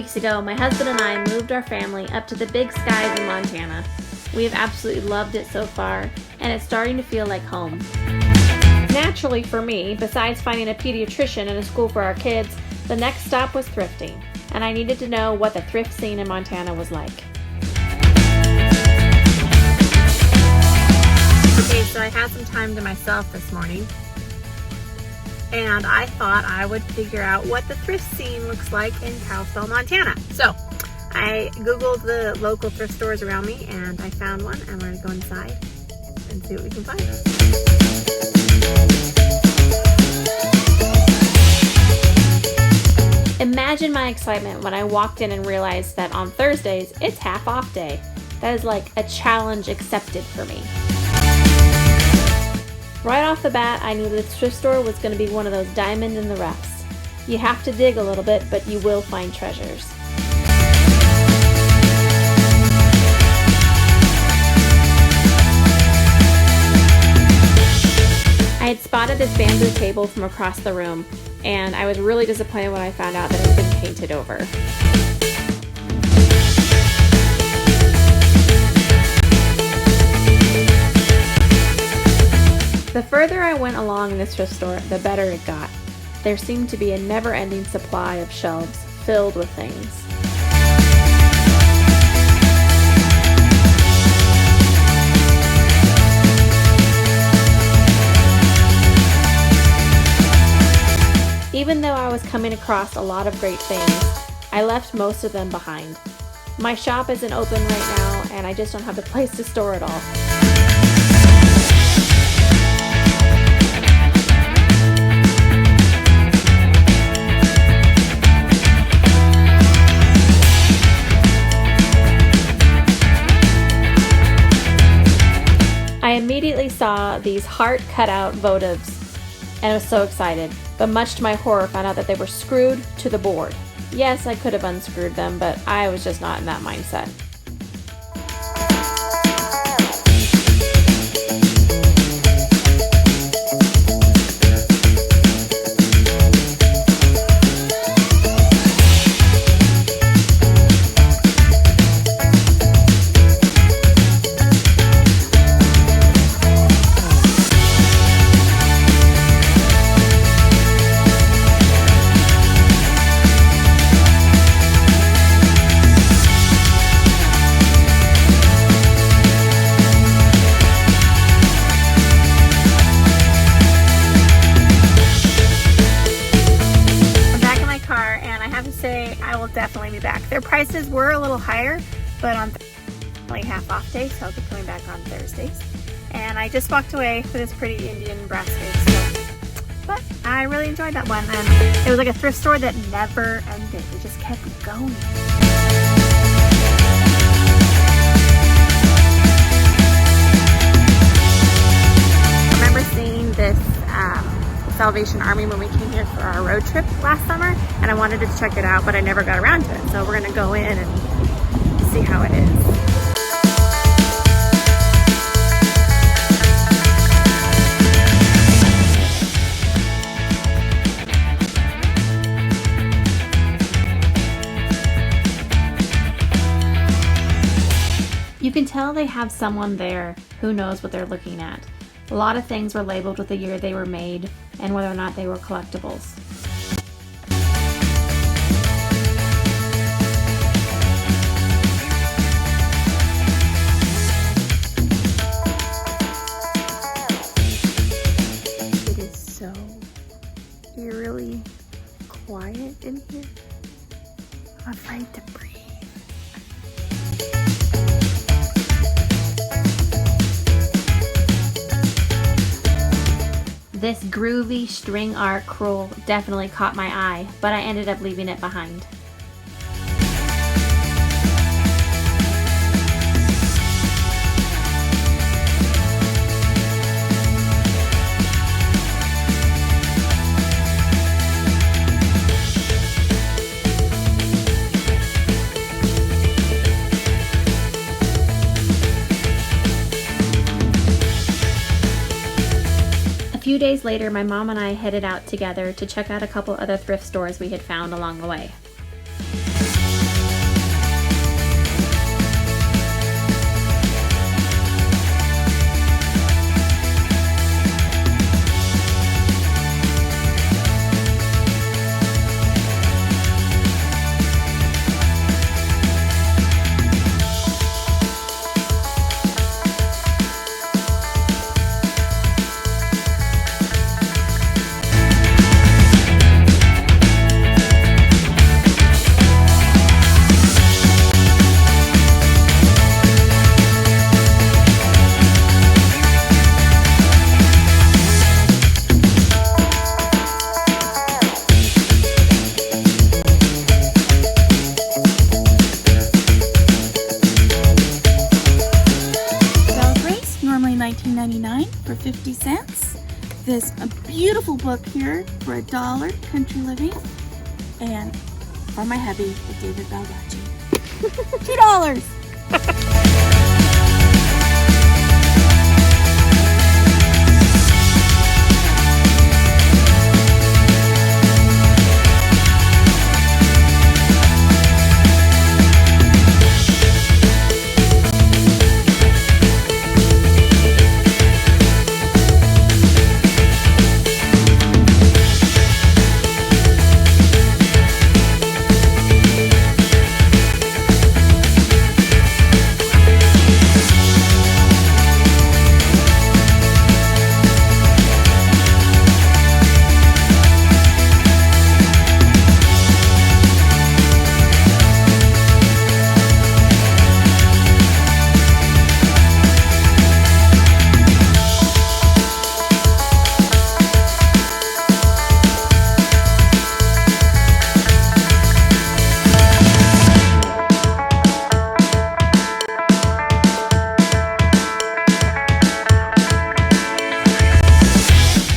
weeks ago, my husband and I moved our family up to the big skies in Montana. We have absolutely loved it so far, and it's starting to feel like home. Naturally for me, besides finding a pediatrician and a school for our kids, the next stop was thrifting, and I needed to know what the thrift scene in Montana was like. Okay, so I had some time to myself this morning, and I thought I would figure out what the thrift scene looks like in Kalispell, Montana. So I Googled the local thrift stores around me, and I found one, and we're gonna go inside and see what we can find. Imagine my excitement when I walked in and realized that on Thursdays, it's half off day. That is like a challenge accepted for me. Right off the bat, I knew the thrift store was going to be one of those diamonds in the roughs. You have to dig a little bit, but you will find treasures. I had spotted this bamboo table from across the room, and I was really disappointed when I found out that it had been painted over. The further I went along in this thrift store, the better it got. There seemed to be a never-ending supply of shelves filled with things. Even though I was coming across a lot of great things, I left most of them behind. My shop isn't open right now, and I just don't have the place to store it all. I immediately saw these heart cutout votives and was so excited, but much to my horror found out that they were screwed to the board. Yes, I could have unscrewed them, but I was just not in that mindset. Definitely be back. Their prices were a little higher, but on like half off day, so I'll be coming back on Thursdays. And I just walked away with this pretty Indian brass case, but I really enjoyed that one. And it was like a thrift store that never ended. It just kept going. I remember seeing this Salvation Army when we came here for our road trip last summer, and I wanted to check it out, but I never got around to it. So we're gonna go in and see how it is. You can tell they have someone there who knows what they're looking at. A lot of things were labeled with the year they were made and whether or not they were collectibles. It is so eerily quiet in here. I'm afraid to breathe. This groovy string art crewel definitely caught my eye, but I ended up leaving it behind. A few days later, my mom and I headed out together to check out a couple other thrift stores we had found along the way. beautiful book here for $1, Country Living, and for my hubby, the David Baldacci. $2.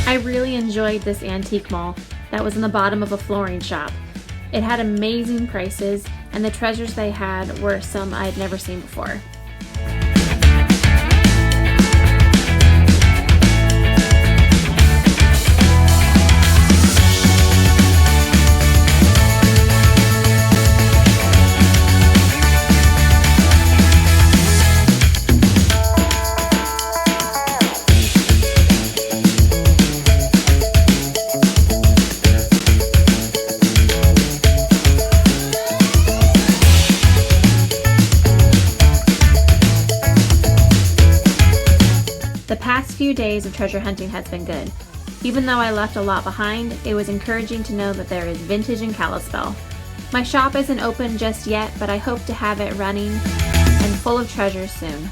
I really enjoyed this antique mall that was in the bottom of a flooring shop. It had amazing prices, and the treasures they had were some I had never seen before. The past few days of treasure hunting has been good. Even though I left a lot behind, it was encouraging to know that there is vintage in Kalispell. My shop isn't open just yet, but I hope to have it running and full of treasures soon.